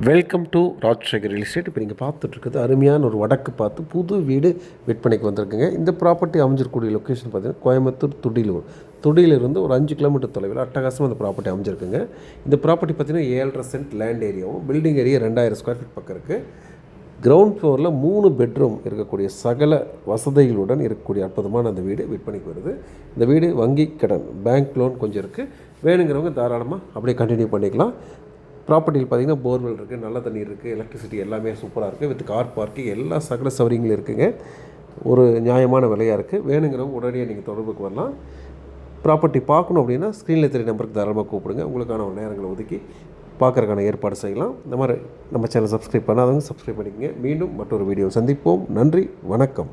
Welcome to Rajasekar real estate. இப்போ நீங்கள் பார்த்துட்ருக்குது அருமையான ஒரு வடக்கு பார்த்து புது வீடு விற்பனைக்கு வந்திருக்குங்க. இந்த ப்ராப்பர்ட்டி அமைஞ்சிருக்கக்கூடிய லொக்கேஷன் பார்த்தீங்கன்னா கோயம்புத்தூர் துடியிலிருந்து ஒரு 5 கிலோமீட்டர் தொலைவில் அட்டகாசமாக இந்த ப்ராப்பர்ட்டி அமைஞ்சிருக்குங்க. இந்த ப்ராப்பர்ட்டி பார்த்தீங்கன்னா 7.5 சென்ட் லேண்ட் ஏரியாவும் பில்டிங் ஏரியா 2000 ஸ்கொயர் ஃபீட் பக்கம் இருக்குது. கிரவுண்ட் ஃப்ளோரில் 3 பெட்ரூம் இருக்கக்கூடிய சகல வசதிகளுடன் இருக்கக்கூடிய அற்புதமான அந்த வீடு விற்பனைக்கு வருது. இந்த வீடு வங்கி கடன் பேங்க் லோன் கொஞ்சம் இருக்குது. வேணுங்கிறவங்க தாராளமாக அப்படியே கண்டினியூ பண்ணிக்கலாம். ப்ராப்பர்ட்டியில் பார்த்திங்கன்னா போர்வெல் இருக்குது, நல்ல தண்ணீர் இருக்குது, எலக்ட்ரிசிட்டி எல்லாமே சூப்பராக இருக்குது. வித் கார் பார்க்கிங் எல்லா சகல சௌகரியங்களும் இருக்குதுங்க. ஒரு நியாயமான விலையாக இருக்குது. வேணுங்கிறவங்க உடனடியாக நீங்கள் தொடர்புக்கு வரலாம். ப்ராப்பர்ட்டி பார்க்கணும் அப்படின்னா ஸ்க்ரீனில் தெரிய நம்பருக்கு தாராளமாக கூப்பிடுங்க. உங்களுக்கான நேரங்களை ஒதுக்கி பார்க்குறதுக்கான ஏற்பாடு செய்யலாம். இந்த மாதிரி நம்ம சேனல் சப்ஸ்கிரைப் பண்ணாதவங்க சப்ஸ்கிரைப் பண்ணிக்கங்க. மீண்டும் மற்றொரு வீடியோ சந்திப்போம். நன்றி, வணக்கம்.